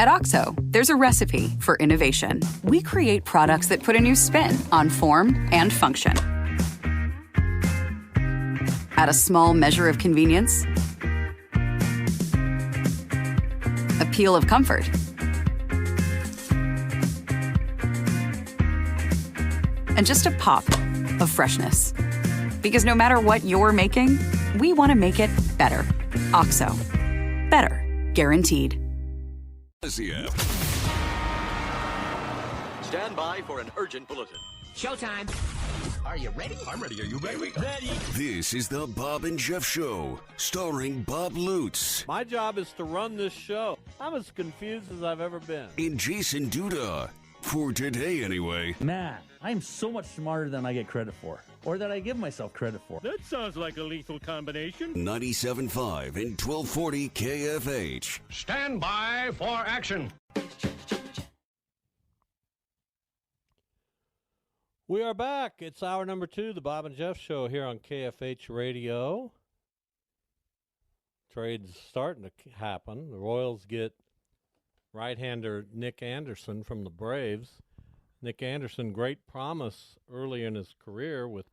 At OXO, there's a recipe for innovation. We create products that put a new spin on form and function. Add a small measure of convenience, a peel of comfort, and just a pop of freshness. Because no matter what you're making, we want to make it better. OXO. Better. Guaranteed. Stand by for an urgent bulletin. Showtime. Are you ready? I'm ready. Are you ready? Ready. This is the Bob and Jeff Show, starring Bob Lutz. My job is to run this show. I'm as confused as I've ever been. And Jason Duda. For today, anyway. Man, I'm so much smarter than I get credit for, or that I give myself credit for. That sounds like a lethal combination. 97.5 and 1240 KFH. Stand by for action. We are back. It's hour number 2, the Bob and Jeff Show here on KFH Radio. Trade's starting to happen. The Royals get right-hander Nick Anderson from the Braves. Nick Anderson, great promise early in his career with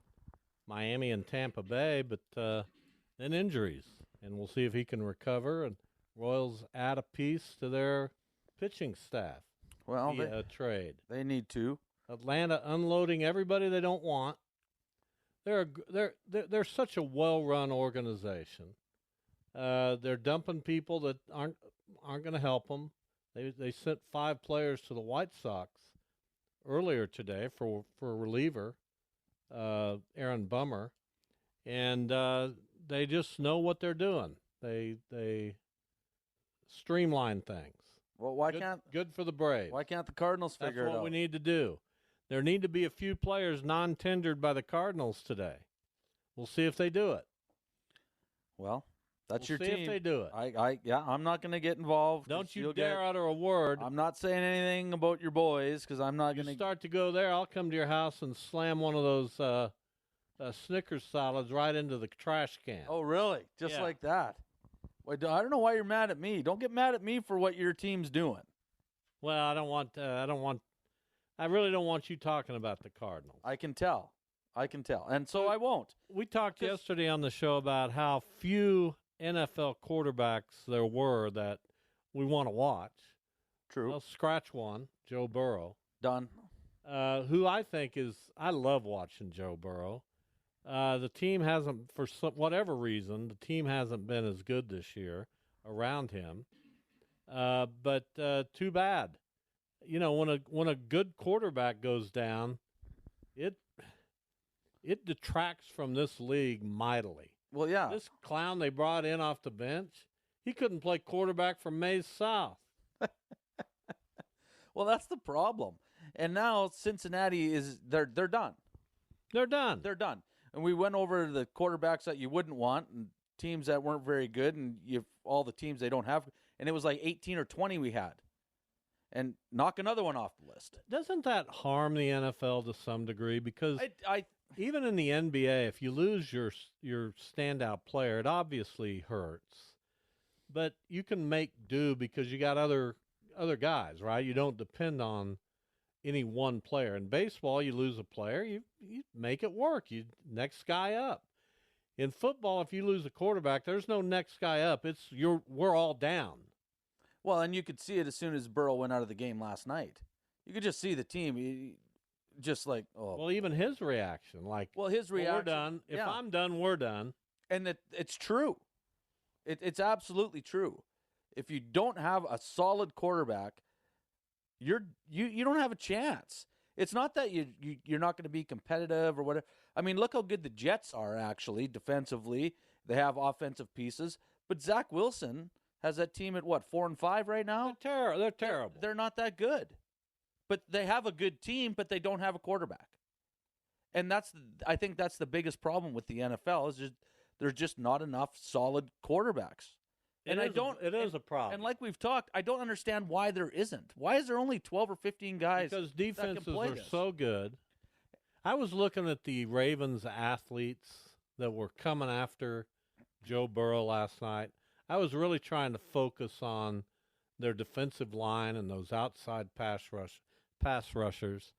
Miami and Tampa Bay, but then injuries. And we'll see if he can recover. And Royals add a piece to their pitching staff via trade. They need to. Atlanta unloading everybody they don't want. They're such a well-run organization. They're dumping people that aren't going to help them. They sent 5 players to the White Sox earlier today for a reliever, Aaron Bummer, and they just know what they're doing. They streamline things. Well, good for the Braves? Why can't the Cardinals figure it out? That's what we need to do. There need to be a few players non-tendered by the Cardinals today. We'll see if they do it. Well, that's we'll your see team. If they do it. I'm not going to get involved. Don't you dare utter a word. I'm not saying anything about your boys because I'm not going to start to go there. I'll come to your house and slam one of those Snickers salads right into the trash can. Oh, really? Just like that? I don't know why you're mad at me. Don't get mad at me for what your team's doing. Well, I really don't want you talking about the Cardinals. I can tell, and so I won't. We talked yesterday on the show about how few NFL quarterbacks there were that we want to watch. True. Well, scratch one, Joe Burrow. Done. Who I think I love watching Joe Burrow. The team hasn't, for whatever reason, the team hasn't been as good this year around him. But too bad. You know, when a good quarterback goes down, it detracts from this league mightily. Well, yeah. This clown they brought in off the bench, he couldn't play quarterback for Mays South. Well, that's the problem. And now Cincinnati they're done. They're done. They're done. And we went over the quarterbacks that you wouldn't want and teams that weren't very good and all the teams they don't have. And it was like 18 or 20 we had. And knock another one off the list. Doesn't that harm the NFL to some degree? Because even in the NBA, if you lose your standout player, it obviously hurts. But you can make do because you got other guys, right? You don't depend on any one player. In baseball, you lose a player, you make it work. You next guy up. In football, if you lose a quarterback, there's no next guy up. We're all down. Well, and you could see it as soon as Burrow went out of the game last night. You could just see the team just like, oh. Well, even his reaction. His reaction. We're done. If I'm done, we're done. And it's true. It's absolutely true. If you don't have a solid quarterback, you don't have a chance. It's not that you're not going to be competitive or whatever. I mean, look how good the Jets are, actually, defensively. They have offensive pieces. But Zach Wilson has that team at, 4-5 right now? They're terrible. They're not that good. But they have a good team, but they don't have a quarterback. And I think that's the biggest problem with the NFL is there's just not enough solid quarterbacks. It is a problem. And like we've talked, I don't understand why there isn't. Why is there only 12 or 15 guys? Because defenses are so good. I was looking at the Ravens athletes that were coming after Joe Burrow last night. I was really trying to focus on their defensive line and those outside pass rushers,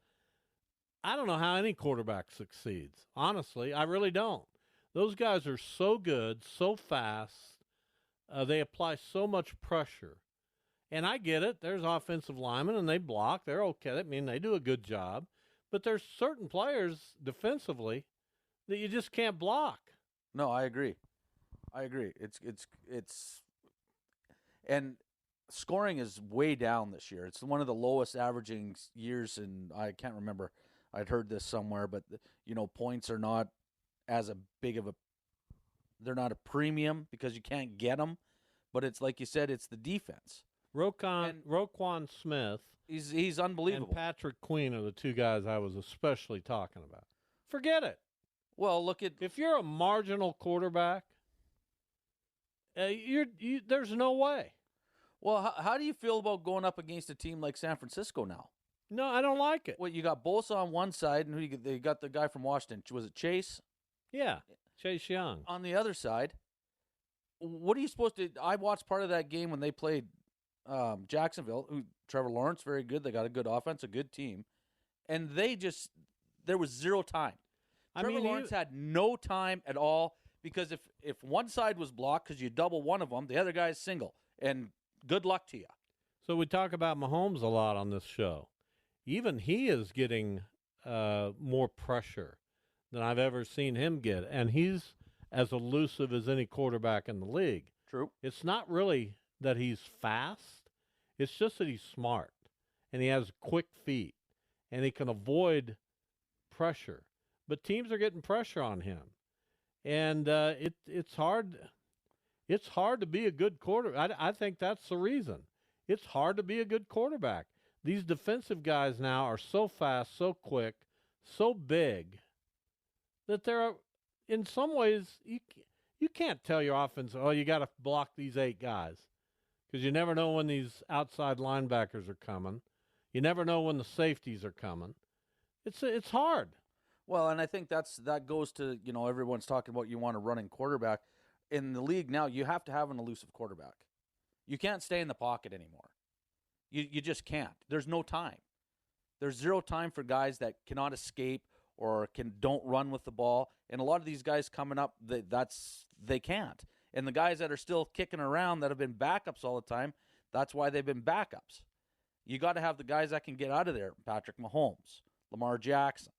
I don't know how any quarterback succeeds. Honestly, I really don't. Those guys are so good, so fast. They apply so much pressure. And I get it. There's offensive linemen, and they block. They're okay. I mean, they do a good job. But there's certain players defensively that you just can't block. No, I agree. It's and scoring is way down this year. It's one of the lowest averaging years, and I can't remember. I'd heard this somewhere, but points are not as a big of a. They're not a premium because you can't get them, but it's like you said, it's the defense. Roquan Smith, he's unbelievable. And Patrick Queen are the two guys I was especially talking about. Forget it. Well, look at if you're a marginal quarterback, there's no way. Well, how do you feel about going up against a team like San Francisco now? No, I don't like it. Well, you got Bosa on one side, and they got the guy from Washington. Was it Chase? Yeah, Chase Young. On the other side, what are you supposed to? I watched part of that game when they played Jacksonville. Trevor Lawrence, very good. They got a good offense, a good team, and there was zero time. Trevor Lawrence had no time at all because if one side was blocked because you double one of them, the other guy is single, and good luck to you. So we talk about Mahomes a lot on this show. Even he is getting more pressure than I've ever seen him get, and he's as elusive as any quarterback in the league. True. It's not really that he's fast. It's just that he's smart, and he has quick feet, and he can avoid pressure. But teams are getting pressure on him, and it's hard. It's hard to be a good quarterback. I think that's the reason. It's hard to be a good quarterback. These defensive guys now are so fast, so quick, so big that they're, in some ways, you can't tell your offense, you got to block these 8 guys, because you never know when these outside linebackers are coming. You never know when the safeties are coming. It's hard. Well, and I think that goes to, everyone's talking about you want a running quarterback. In the league now, you have to have an elusive quarterback. You can't stay in the pocket anymore. You just can't. There's no time. There's zero time for guys that cannot escape or don't run with the ball. And a lot of these guys coming up, they can't. And the guys that are still kicking around that have been backups all the time, that's why they've been backups. You got to have the guys that can get out of there. Patrick Mahomes, Lamar Jackson,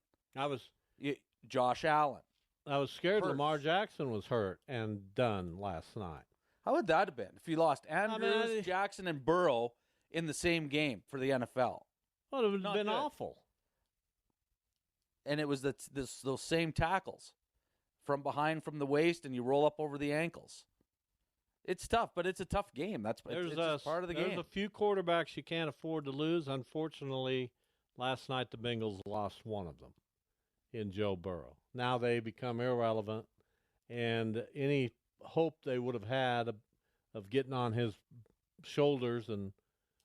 Josh Allen. I was scared Lamar Jackson was hurt and done last night. How would that have been if you lost Andrews, Jackson, and Burrow in the same game for the NFL? Well, it would have been awful. And it was those same tackles from behind, from the waist, and you roll up over the ankles. It's tough, but it's a tough game. It's just part of the game. There's a few quarterbacks you can't afford to lose. Unfortunately, last night the Bengals lost one of them in Joe Burrow. Now they become irrelevant, and any hope they would have had of getting on his shoulders and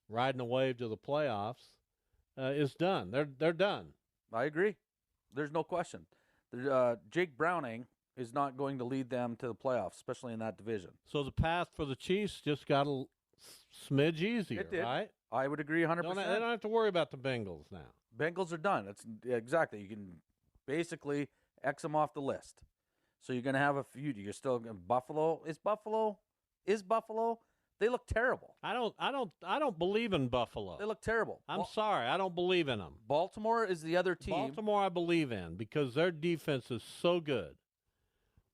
riding a wave to the playoffs is done. They're done. I agree. There's no question. Jake Browning is not going to lead them to the playoffs, especially in that division. So the path for the Chiefs just got a smidge easier, it did. Right? I would agree 100%. They don't have to worry about the Bengals now. Bengals are done. Exactly. You can basically X them off the list. So you're going to have a few. You're still Buffalo. Is Buffalo? They look terrible. I don't believe in Buffalo. They look terrible. I'm sorry. I don't believe in them. Baltimore is the other team. Baltimore I believe in because their defense is so good.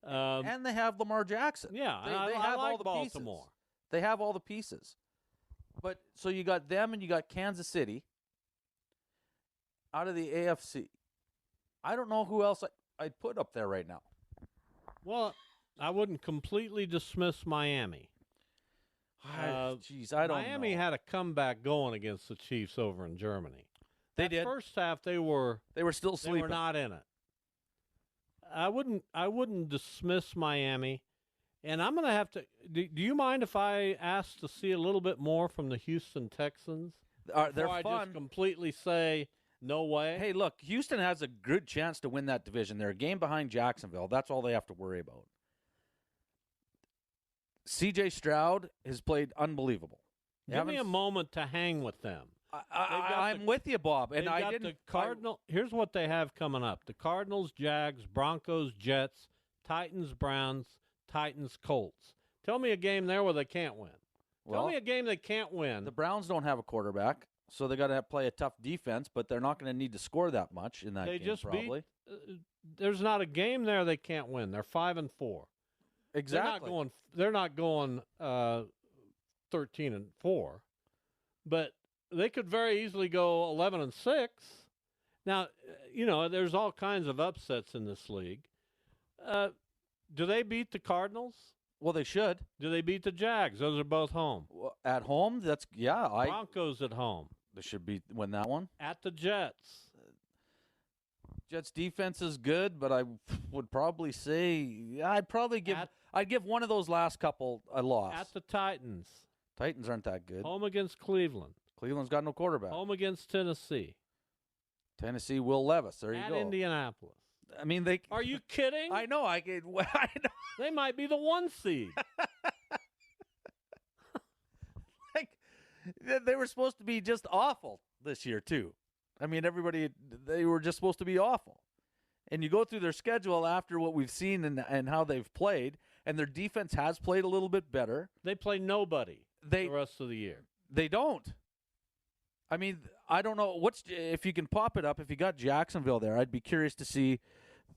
And they have Lamar Jackson. Yeah, they have like all the Baltimore. Pieces. They have all the pieces. But so you got them and you got Kansas City out of the AFC. I don't know who else I'd put up there right now. Well, I wouldn't completely dismiss Miami. I don't know. Miami had a comeback going against the Chiefs over in Germany. They did. First half they were still sleeping. They were not in it. I wouldn't dismiss Miami. And I'm going to have to do you mind if I ask to see a little bit more from the Houston Texans? They're I fun. Just completely say no way. Hey, look, Houston has a good chance to win that division. They're a game behind Jacksonville. That's all they have to worry about. C.J. Stroud has played unbelievable. Give me a moment to hang with them. I'm with you, Bob. And I didn't. The Cardinal. Here's what they have coming up: the Cardinals, Jags, Broncos, Jets, Titans, Browns, Titans, Colts. Tell me a game there where they can't win. Tell me a game they can't win. The Browns don't have a quarterback, so they got to play a tough defense. But they're not going to need to score that much in that game. Just probably. There's not a game there they can't win. They're 5-4. Exactly. They're not going 13-4, but they could very easily go 11-6. Now, there's all kinds of upsets in this league. Do they beat the Cardinals? Well, they should. Do they beat the Jags? Those are both home. Well, at home, Broncos at home. They should win that one. At the Jets. Jets defense is good, but I would probably say I'd give one of those last couple a loss. At the Titans. Titans aren't that good. Home against Cleveland. Cleveland's got no quarterback. Home against Tennessee. Tennessee, Will Levis. There you go. At Indianapolis. I mean, Are you kidding? I know. I know. They might be the 1 seed. They were supposed to be just awful this year too. I mean, they were just supposed to be awful. And you go through their schedule after what we've seen and how they've played, and their defense has played a little bit better. They play nobody the rest of the year. They don't. I mean, I don't know if you can pop it up. If you got Jacksonville there, I'd be curious to see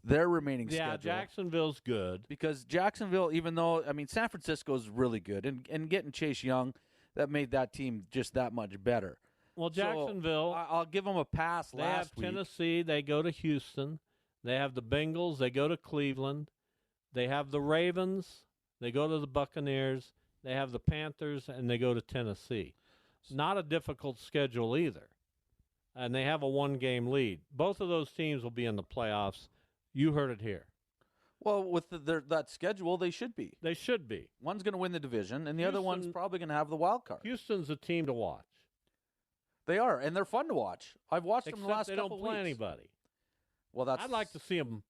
their remaining schedule. Yeah, Jacksonville's good. Because Jacksonville, even though, San Francisco's really good, and getting Chase Young, that made that team just that much better. Well, Jacksonville, so I'll give them a pass last week. They have Tennessee. They go to Houston. They have the Bengals. They go to Cleveland. They have the Ravens. They go to the Buccaneers. They have the Panthers, and they go to Tennessee. Not a difficult schedule either. And they have a 1-game lead. Both of those teams will be in the playoffs. You heard it here. Well, with that schedule, they should be. They should be. One's going to win the division, and the other one's probably going to have the wild card. Houston's a team to watch. They are, and they're fun to watch. I've watched them the last couple weeks. They don't play anybody. Well, I'd like to see them.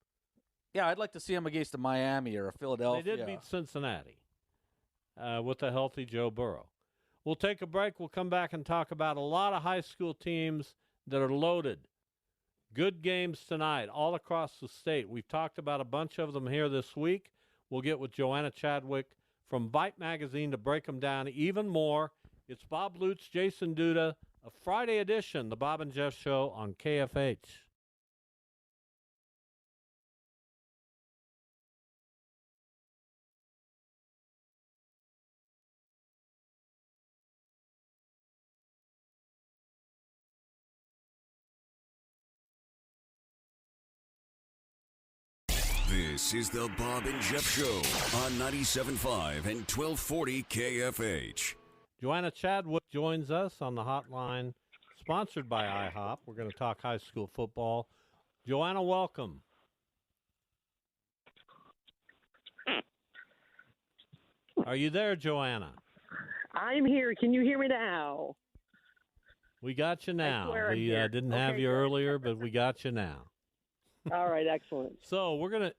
Yeah, I'd like to see them against a Miami or a Philadelphia. They did beat Cincinnati with a healthy Joe Burrow. We'll take a break. We'll come back and talk about a lot of high school teams that are loaded. Good games tonight all across the state. We've talked about a bunch of them here this week. We'll get with Joanna Chadwick from Vype Magazine to break them down even more. It's Bob Lutz, Jason Duda, a Friday edition, the Bob and Jeff Show on KFH. This is the Bob and Jeff Show on 97.5 and 1240 KFH. Joanna Chadwick joins us on the hotline, sponsored by IHOP. We're going to talk high school football. Joanna, welcome. Are you there, Joanna? I'm here. Can you hear me now? We got you now. We didn't have you good. earlier, but we got you now. All right, excellent. So we're gonna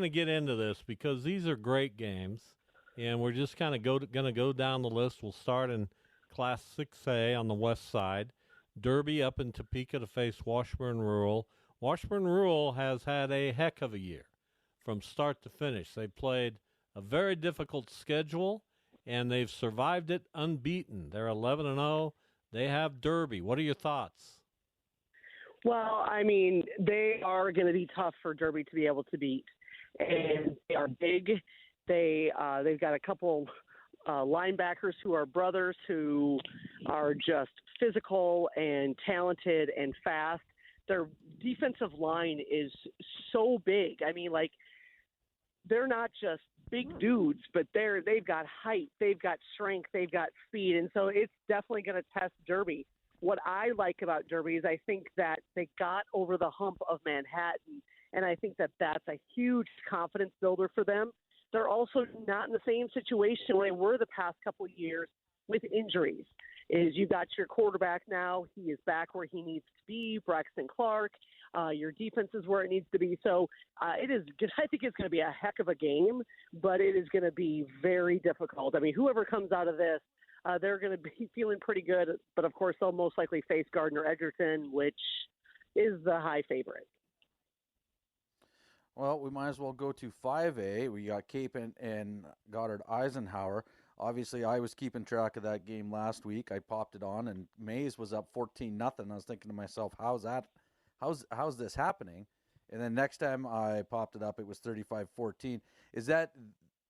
get into this because these are great games, and we're just kind of gonna go down the list. We'll start in Class 6A on the west side. Derby up in Topeka to face Washburn Rural. Washburn Rural has had a heck of a year from start to finish. They played a very difficult schedule, and they've survived it unbeaten. They're 11-0. They have Derby. What are your thoughts? Well, I mean, they are going to be tough for Derby to be able to beat, and they are big. They've got a couple linebackers who are brothers who are just physical and talented and fast. Their defensive line is so big. I mean, like, they're not just big dudes, but they've got height, they've got strength, they've got speed, and so it's definitely going to test Derby. What I like about Derby is I think that they got over the hump of Manhattan, and I think that that's a huge confidence builder for them. They're also not in the same situation where they were the past couple of years with injuries. Is you got your quarterback now. He is back where he needs to be, Braxton Clark. Your defense is where it needs to be. So it is. I think it's going to be a heck of a game, but it is going to be very difficult. I mean, whoever comes out of this, they're going to be feeling pretty good. But, of course, they'll most likely face Gardner-Edgerton, which is the high favorite. Well, we might as well go to 5A. We got Cape and Goddard Eisenhower. Obviously, I was keeping track of that game last week. I popped it on, and Mays was up 14-0. I was thinking to myself, how's this happening? And then next time I popped it up, it was 35-14.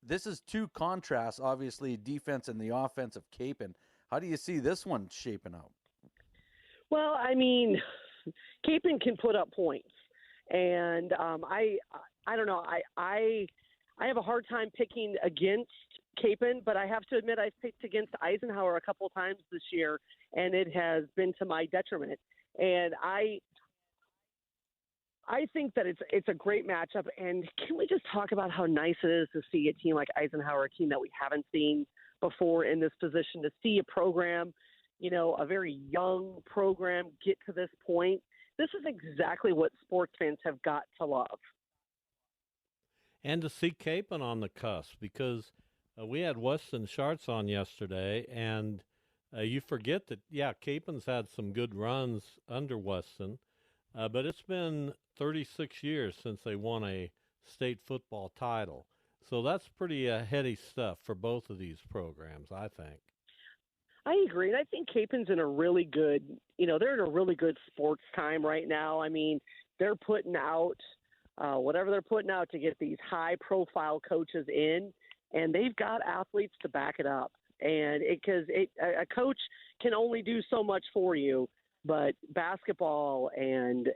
This is two contrasts, obviously, defense and the offense of Capen. How do you see this one shaping out? Well, I mean, Capen can put up points. And I don't know. I have a hard time picking against Capen, but I have to admit I've picked against Eisenhower a couple of times this year, and it has been to my detriment. And I think that it's a great matchup. And can we just talk about how nice it is to see a team like Eisenhower, a team that we haven't seen before in this position, to see a program, a very young program get to this point. This is exactly what sports fans have got to love. And to see Capen on the cusp, because we had Weston Schartz on yesterday, and you forget that, Capen's had some good runs under Weston, but it's been 36 years since they won a state football title. So that's pretty heady stuff for both of these programs, I think. I agree, and I think Capen's in a really good, they're in a really good sports time right now. I mean, they're putting out whatever they're putting out to get these high-profile coaches in, and they've got athletes to back it up. And because a coach can only do so much for you, but basketball and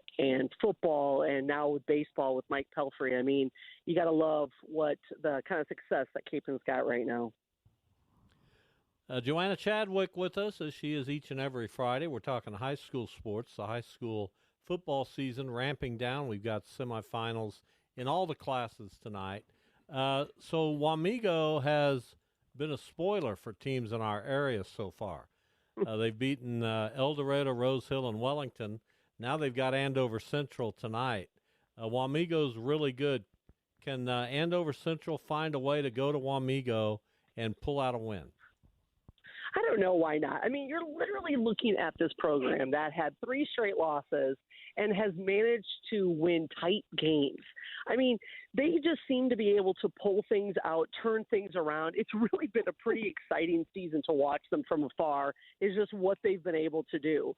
football, and now with baseball with Mike Pelfrey, I mean, you got to love what the kind of success that Capen's got right now. Joanna Chadwick with us, as she is each and every Friday. We're talking high school sports, the high school football season ramping down. We've got semifinals in all the classes tonight. So Wamego has been a spoiler for teams in our area so far. They've beaten El Dorado, Rose Hill, and Wellington. Now they've got Andover Central tonight. Wamego's really good. Can Andover Central find a way to go to Wamego and pull out a win? I don't know why not. I mean, you're literally looking at this program that had 3 straight losses and has managed to win tight games. I mean, they just seem to be able to pull things out, turn things around. It's really been a pretty exciting season to watch them from afar, is just what they've been able to do.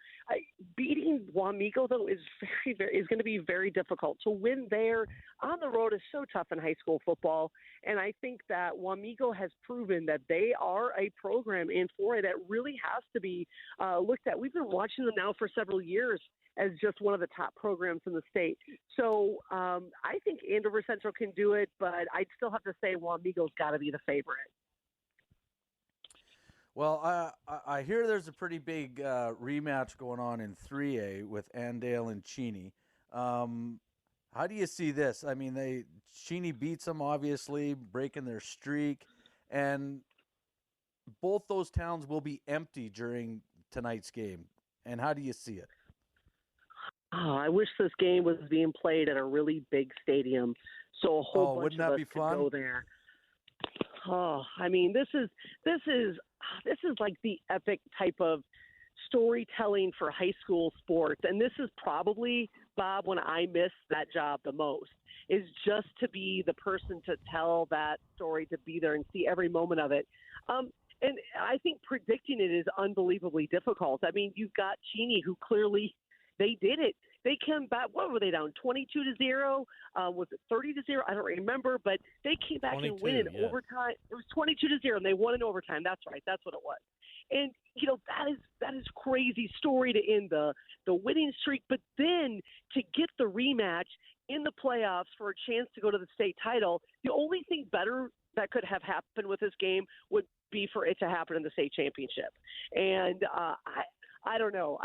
Beating Wamego, though, is going to be very difficult. To win there on the road is so tough in high school football, and I think that Wamego has proven that they are a program in 4A that really has to be looked at. We've been watching them now for several years as just one of the top programs in the state. So I think Andover Central can do it, but I'd still have to say Wamego's got to be the favorite. Well, I hear there's a pretty big rematch going on in 3A with Andale and Cheney. How do you see this? I mean, Cheney beats them, obviously, breaking their streak, and both those towns will be empty during tonight's game. And how do you see it? Oh, I wish this game was being played at a really big stadium, so a whole bunch of us could go there. Oh, I mean, this is like the epic type of storytelling for high school sports, and this is probably, Bob, when I miss that job the most, is just to be the person to tell that story, to be there and see every moment of it. And I think predicting it is unbelievably difficult. I mean, you've got Cheney, who clearly they did it. They came back. What were they down? 22-0? Was it 30-0? I don't remember, but they came back and win in overtime. It was 22-0, and they won in overtime. That's right. That's what it was. And that is crazy story to end the winning streak. But then to get the rematch in the playoffs for a chance to go to the state title, the only thing better that could have happened with this game would be for it to happen in the state championship. And I don't know.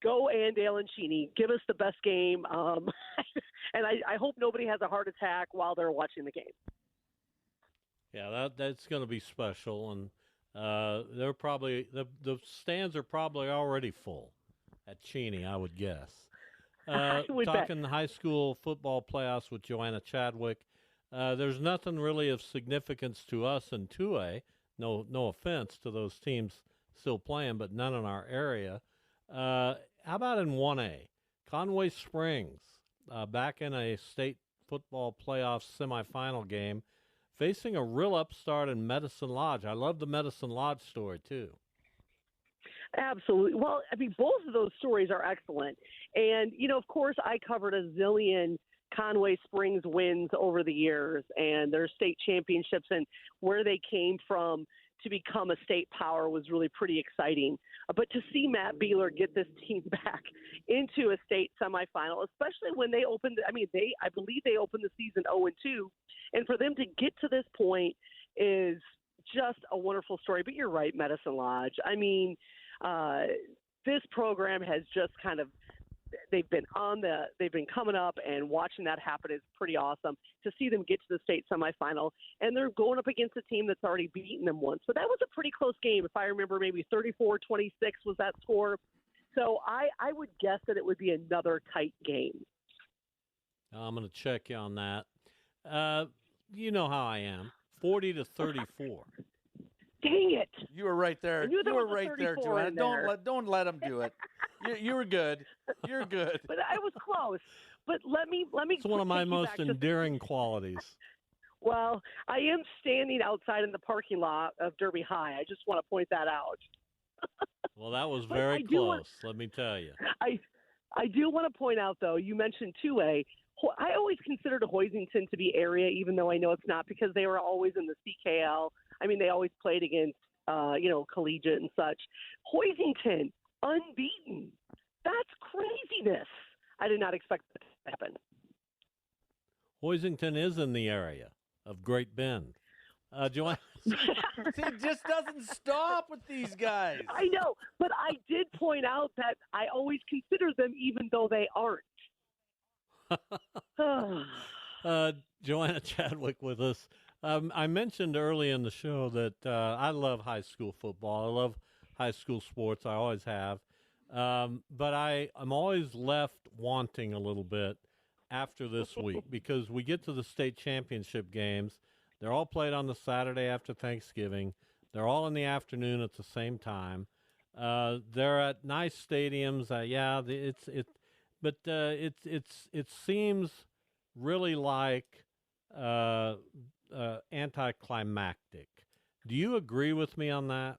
Go Andale and Cheney. Give us the best game. And I hope nobody has a heart attack while they're watching the game. Yeah, that's going to be special. And they're probably the stands are probably already full at Cheney, I would guess. Talking high school football playoffs with Joanna Chadwick. There's nothing really of significance to us in 2A. No offense to those teams still playing, but none in our area. How about in 1A? Conway Springs, back in a state football playoff semifinal game, facing a real upstart in Medicine Lodge. I love the Medicine Lodge story, too. Absolutely. Well, I mean, both of those stories are excellent. And, of course, I covered a zillion Conway Springs wins over the years and their state championships, and where they came from to become a state power was really pretty exciting. But to see Matt Beeler get this team back into a state semifinal, especially when they opened, I believe they opened the season 0-2, and for them to get to this point is just a wonderful story. But you're right, Medicine Lodge. I mean, this program has just kind of, they've been coming up, and watching that happen is pretty awesome to see them get to the state semifinal. And they're going up against a team that's already beaten them once. But that was a pretty close game. If I remember, maybe 34-26 was that score. So I would guess that it would be another tight game. I'm going to check you on that. You know how I am. 40-34. Dang it! You were right there. You were right there, Joanna. Don't let him do it. You were good. You're good. But I was close. But let me. It's one of my most endearing qualities. Well, I am standing outside in the parking lot of Derby High. I just want to point that out. Well, that was very close. Let me tell you. I do want to point out, though, you mentioned 2A. I always considered Hoisington to be area, even though I know it's not, because they were always in the CKL. I mean, they always played against, collegiate and such. Hoisington, unbeaten. That's craziness. I did not expect that to happen. Hoisington is in the area of Great Bend. Joanna? It just doesn't stop with these guys. I know, but I did point out that I always consider them even though they aren't. Joanna Chadwick with us. I mentioned early in the show that I love high school football. I love high school sports. I always have. But I'm always left wanting a little bit after this week because we get to the state championship games. They're all played on the Saturday after Thanksgiving. They're all in the afternoon at the same time. They're at nice stadiums. It seems really like anticlimactic. Do you agree with me on that?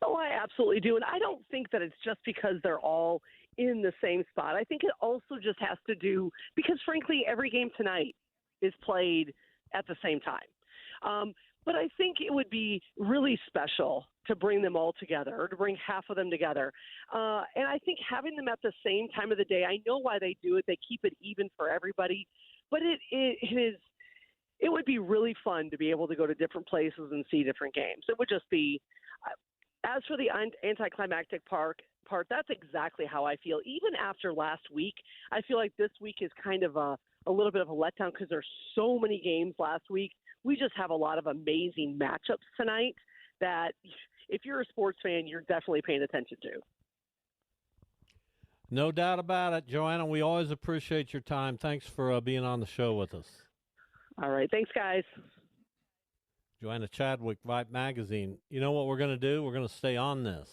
Oh, I absolutely do. And I don't think that it's just because they're all in the same spot. I think it also just has to do because, frankly, every game tonight is played at the same time. But I think it would be really special to bring them all together, or to bring half of them together. And I think having them at the same time of the day, I know why they do it. They keep it even for everybody. But it would be really fun to be able to go to different places and see different games. It would just be, as for the anticlimactic part, that's exactly how I feel. Even after last week, I feel like this week is kind of a little bit of a letdown because there's so many games last week. We just have a lot of amazing matchups tonight that if you're a sports fan, you're definitely paying attention to. No doubt about it. Joanna, we always appreciate your time. Thanks for being on the show with us. All right. Thanks, guys. Joanna Chadwick, Vype Magazine. You know what we're going to do? We're going to stay on this.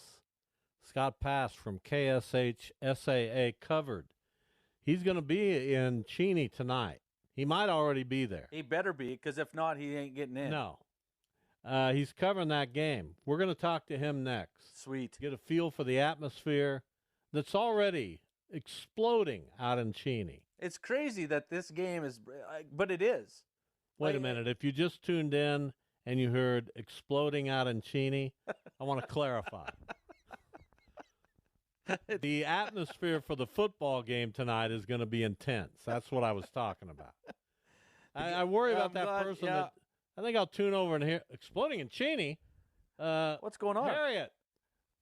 Scott Pass from KSH SAA covered. He's going to be in Cheney tonight. He might already be there. He better be, because if not, he ain't getting in. No. He's covering that game. We're going to talk to him next. Sweet. Get a feel for the atmosphere that's already exploding out in Cheney. It's crazy that this game is, but it is. Wait a minute. If you just tuned in and you heard exploding out in Cheney, I want to clarify. The atmosphere for the football game tonight is going to be intense. That's what I was talking about. I worry about that person. Yeah. That I think I'll tune over and hear exploding in Cheney. What's going on? Harriet,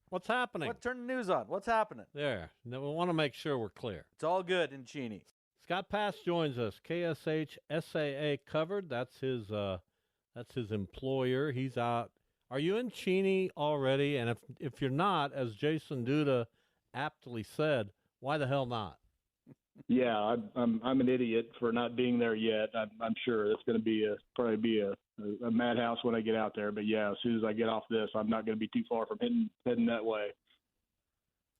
what's happening? Turn the news on. What's happening? There. Now, we want to make sure we're clear. It's all good in Cheney. Scott Pass joins us. KSH SAA covered. That's his employer. He's out. Are you in Cheney already? And if you're not, as Jason Duda aptly said, why the hell not? Yeah, I'm an idiot for not being there yet. I'm sure it's going to probably be a madhouse when I get out there. But yeah, as soon as I get off this, I'm not going to be too far from heading that way.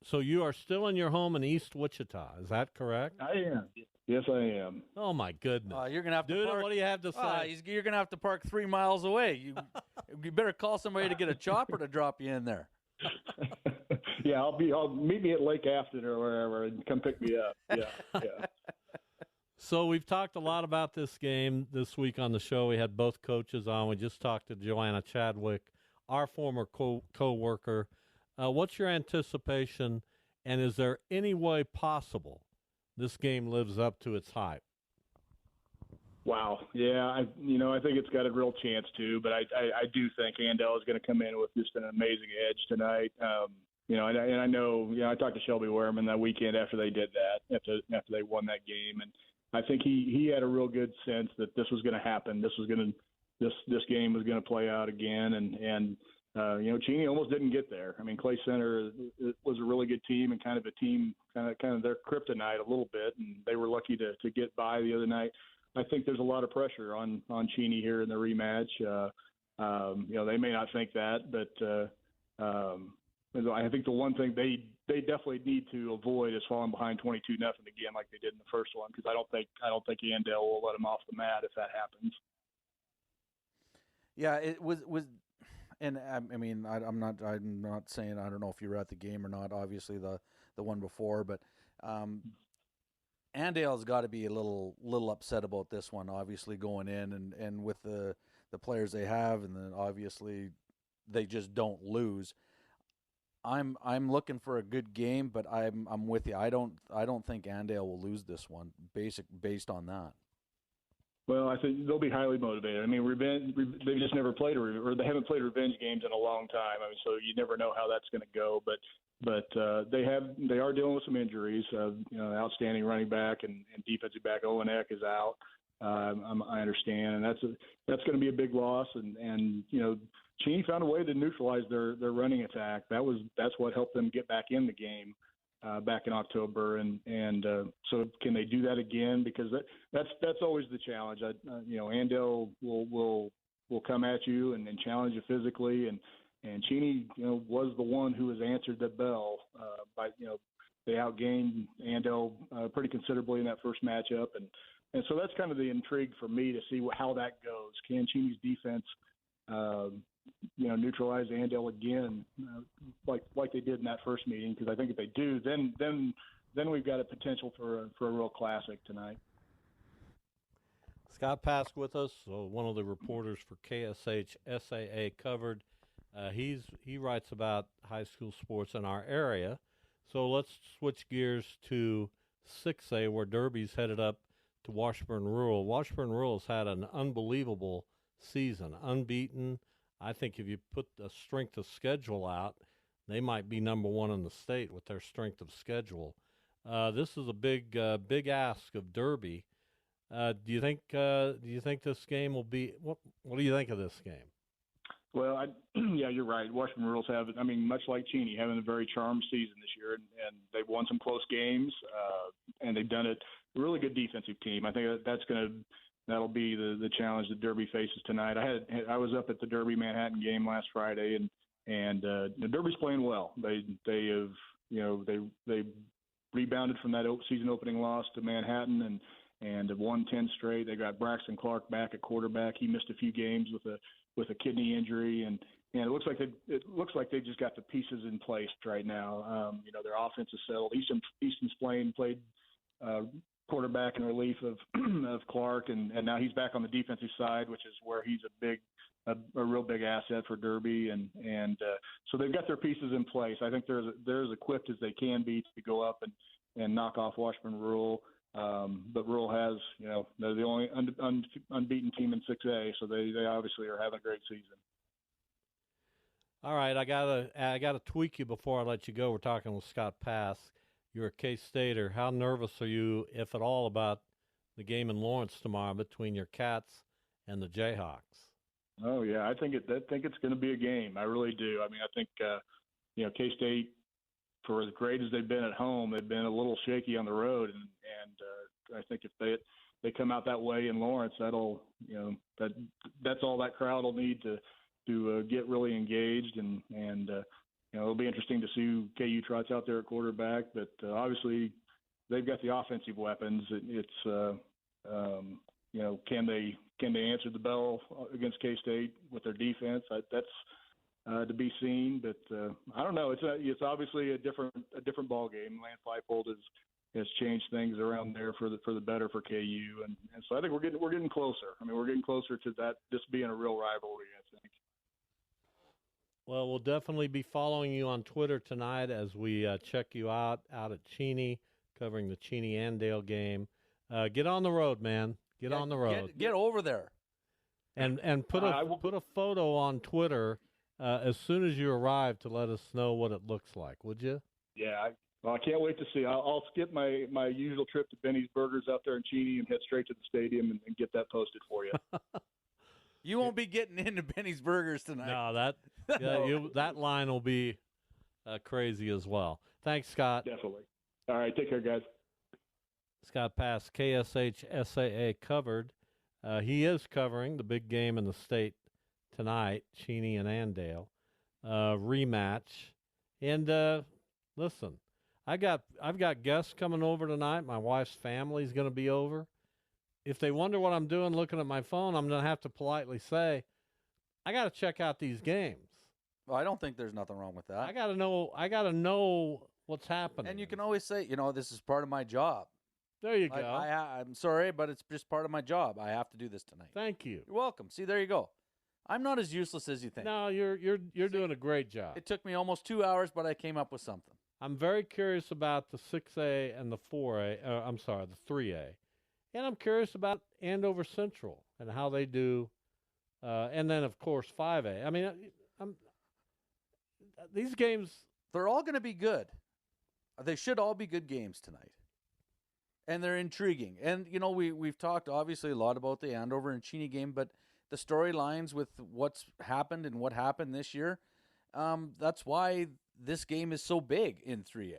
So you are still in your home in East Wichita, is that correct? I am. Yes, I am. Oh my goodness! You're gonna have to Dude, park. what do you have to say? You're gonna have to park 3 miles away. You better call somebody to get a chopper to drop you in there. Yeah, I'll meet me at Lake Afton or wherever and come pick me up. Yeah. So we've talked a lot about this game this week on the show. We had both coaches on. We just talked to Joanna Chadwick, our former co-worker. What's your anticipation, and is there any way possible this game lives up to its hype? Wow. Yeah, I think it's got a real chance to, but I do think Andell is going to come in with just an amazing edge tonight. And I know, I talked to Shelby Wehrman that weekend after they did that, after they won that game, and I think he had a real good sense that this was going to happen. This game was going to play out again, and Cheney almost didn't get there. I mean, Clay Center was a really good team and kind of a team, kind of their kryptonite a little bit, and they were lucky to get by the other night. I think there's a lot of pressure on Cheney here in the rematch. They may not think that, but I think the one thing they definitely need to avoid is falling behind 22-0 again like they did in the first one, because I don't think Andell will let them off the mat if that happens. Yeah, it was, and I mean, I'm not saying I don't know if you were at the game or not. Obviously, the one before, but Andale's got to be a little upset about this one. Obviously, going in and with the players they have, and then obviously they just don't lose. I'm looking for a good game, but I'm with you. I don't think Andale will lose this one based on that. Well, I think they'll be highly motivated. I mean, they've just never played or they haven't played revenge games in a long time. I mean, so you never know how that's going to go. But they are dealing with some injuries. Outstanding running back and defensive back Owen Eck is out. I understand, and that's going to be a big loss. And Cheney found a way to neutralize their running attack. That's what helped them get back in the game back in October. And so can they do that again? Because that's always the challenge. Andell will come at you and challenge you physically, and Cheney was the one who has answered the bell they outgained Andell pretty considerably in that first matchup, and so that's kind of the intrigue for me to see how that goes. Can Cheney's defense, neutralize Andell again, like they did in that first meeting? Because I think if they do, then we've got a potential for a real classic tonight. Scott Pask with us, one of the reporters for KSH SAA Covered. He writes about high school sports in our area. So let's switch gears to 6A, where Derby's headed up to Washburn Rural. Washburn Rural has had an unbelievable season, unbeaten. I think if you put the strength of schedule out, they might be number one in the state with their strength of schedule. This is a big ask of Derby. Do you think this game will be? What do you think of this game? Well, yeah, you're right. Washburn Rural's much like Cheney, having a very charmed season this year, and they've won some close games, and they've done it. A really good defensive team. I think that'll be the challenge that Derby faces tonight. I was up at the Derby Manhattan game last Friday, and Derby's playing well. They rebounded from that season opening loss to Manhattan and have won 10 straight. They got Braxton Clark back at quarterback. He missed a few games with a kidney injury, and it looks like they just got the pieces in place right now. Their offense is settled. Easton Splain played quarterback in relief of Clark, and now he's back on the defensive side, which is where he's a real big asset for Derby, and so they've got their pieces in place. I think they're as equipped as they can be to go up and knock off Washburn Rural. But Rural has, they're the only unbeaten team in 6A, so they obviously are having a great season. All right, I gotta tweak you before I let you go. We're talking with Scott Pask. You're a K-Stater. How nervous are you, if at all, about the game in Lawrence tomorrow between your Cats and the Jayhawks? Oh yeah, I think it's going to be a game. I really do. I think K-State, for as great as they've been at home, they've been a little shaky on the road, and I think if they come out that way in Lawrence, that'll that's all that crowd will need to get really engaged, and it'll be interesting to see who KU trots out there at quarterback. But obviously, they've got the offensive weapons. It's can they answer the bell against K-State with their defense? That's to be seen. But I don't know. It's obviously a different ball game. Lance Leipold has changed things around there for the better for KU, and so I think we're getting closer. I mean, we're getting closer to that this being a real rivalry, I think. Well, we'll definitely be following you on Twitter tonight as we check you out at Cheney, covering the Cheney-Andale game. Get on the road, man. Get on the road. Get over there. And put a photo on Twitter as soon as you arrive to let us know what it looks like, would you? Yeah, I can't wait to see. I'll skip my usual trip to Benny's Burgers out there in Cheney and head straight to the stadium and get that posted for you. You won't be getting into Benny's Burgers tonight. No, that line will be crazy as well. Thanks, Scott. Definitely. All right, take care, guys. Scott Pass, KSH SAA covered. He is covering the big game in the state tonight, Cheney and Andale rematch. And listen, I've got guests coming over tonight. My wife's family's going to be over. If they wonder what I'm doing looking at my phone, I'm going to have to politely say, I got to check out these games. Well, I don't think there's nothing wrong with that. I got to know what's happening. And you can always say, this is part of my job. There you go. I'm sorry, but it's just part of my job. I have to do this tonight. Thank you. You're welcome. See, there you go. I'm not as useless as you think. No, you're doing a great job. It took me almost 2 hours, but I came up with something. I'm very curious about the 6A and the 4A. The 3A. And I'm curious about Andover Central and how they do. And then, of course, 5A. I mean, these games. They're all going to be good. They should all be good games tonight. And they're intriguing. And, we've talked, obviously, a lot about the Andover and Cheney game, but the storylines with what's happened and what happened this year, that's why this game is so big in 3A.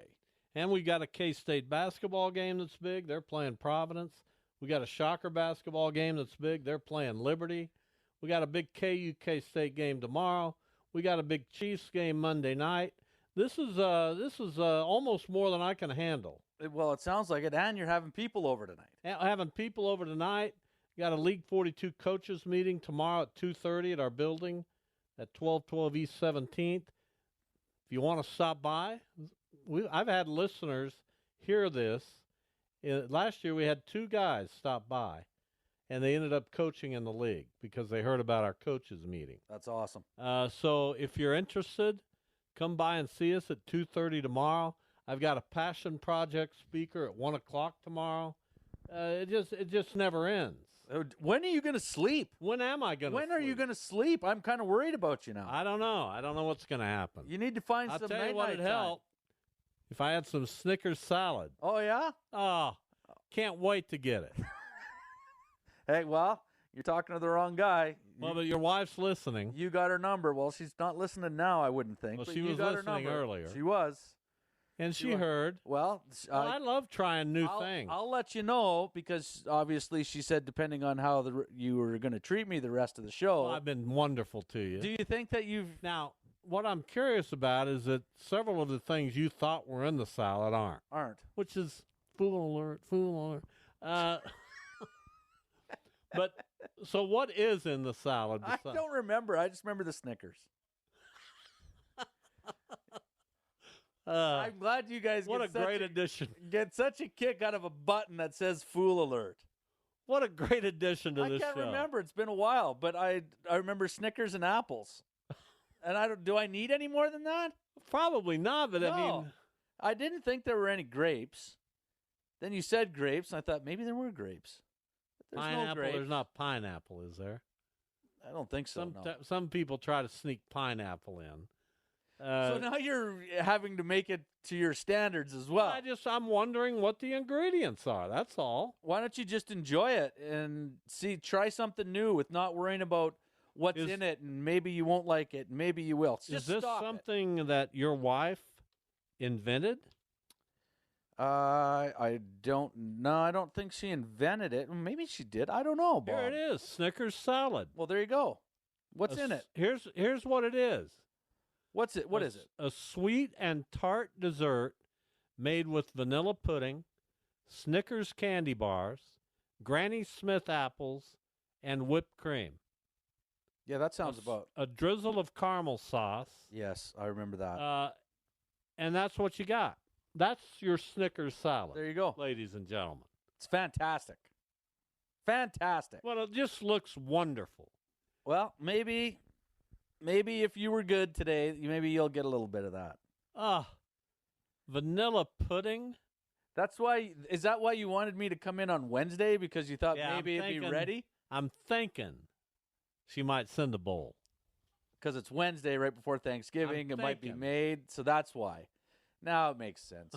And we got a K-State basketball game that's big. They're playing Providence. We got a Shocker basketball game that's big. They're playing Liberty. We got a big KU K-State game tomorrow. We got a big Chiefs game Monday night. This is almost more than I can handle. Well, it sounds like it, and you're having people over tonight. Having people over tonight. Got a League 42 coaches meeting tomorrow at 2:30 at our building at 1212 East 17th. If you want to stop by, I've had listeners hear this. Last year we had 2 guys stop by, and they ended up coaching in the league because they heard about our coaches meeting. That's awesome. So if you're interested, come by and see us at 2:30 tomorrow. I've got a passion project speaker at 1 o'clock tomorrow. It just never ends. When are you going to sleep? When am I going to sleep? When are you going to sleep? I'm kind of worried about you now. I don't know. I don't know what's going to happen. You need to find I'll some tell you night-night what'd time. help. If I had some Snickers salad. Oh, yeah? Oh, can't wait to get it. Hey, well, you're talking to the wrong guy. Well, but your wife's listening. You got her number. Well, she's not listening now, I wouldn't think. Well, but she you was got her listening number. earlier. She was. And she heard. Well, I love trying new things. I'll let you know because obviously she said depending on how you were going to treat me the rest of the show. Well, I've been wonderful to you. Do you think that you've... Now, what I'm curious about is that several of the things you thought were in the salad aren't. Which is fool alert. But, so what is in the salad? I don't remember. I just remember the Snickers. I'm glad you guys great addition. Get such a kick out of a button that says fool alert. What a great addition to this show. I can't remember. It's been a while, but I remember Snickers and apples. And do I need any more than that? Probably not, but no. I mean, I didn't think there were any grapes. Then you said grapes, and I thought maybe there were grapes. But there's no grapes. There's not pineapple, is there? I don't think so. Some people try to sneak pineapple in. So now you're having to make it to your standards as well. I'm wondering what the ingredients are. That's all. Why don't you just enjoy it and try something new with not worrying about what's in it, and maybe you won't like it, and maybe you will. Is this something that your wife invented? I don't know. I don't think she invented it. Maybe she did. I don't know, Bob. Here it is, Snickers salad. Well, there you go. What's in it? Here's what it is. What's it? What is it? A sweet and tart dessert made with vanilla pudding, Snickers candy bars, Granny Smith apples, and whipped cream. Yeah, that sounds about. A drizzle of caramel sauce. Yes, I remember that. And that's what you got. That's your Snickers salad. There you go. Ladies and gentlemen. It's fantastic. Fantastic. Well, it just looks wonderful. Well, maybe if you were good today, maybe you'll get a little bit of that. Vanilla pudding? That's why. Is that why you wanted me to come in on Wednesday? Because you thought maybe it'd be ready? I'm thinking she might send a bowl. Because it's Wednesday right before Thanksgiving. It might be made. So that's why. Now it makes sense.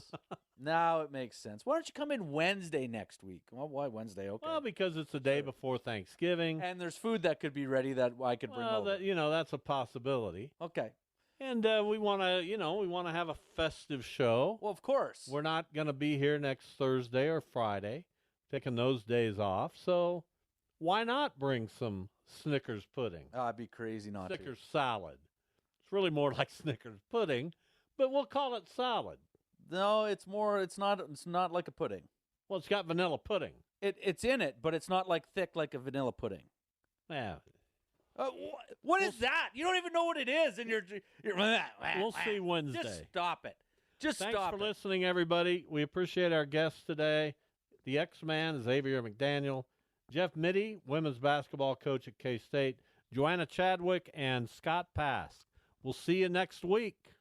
Now it makes sense. Why don't you come in Wednesday next week? Well, why Wednesday? Okay. Well, because it's the day before Thanksgiving. And there's food that could be ready that I could bring over. That's a possibility. Okay. And we want to have a festive show. Well, of course. We're not going to be here next Thursday or Friday, taking those days off. So why not bring some Snickers pudding? I'd be crazy not to. Snickers salad. It's really more like Snickers pudding, but we'll call it salad. No, it's more. It's not like a pudding. Well, it's got vanilla pudding. It's in it, but it's not like thick like a vanilla pudding. Yeah. What is that? You don't even know what it is, and you're we'll see Wednesday. Just stop it. Just Thanks stop for it. listening, everybody. We appreciate our guests today. The X-Man, Xavier McDaniel, Jeff Mitty, women's basketball coach at K-State, Joanna Chadwick, and Scott Pask. We'll see you next week.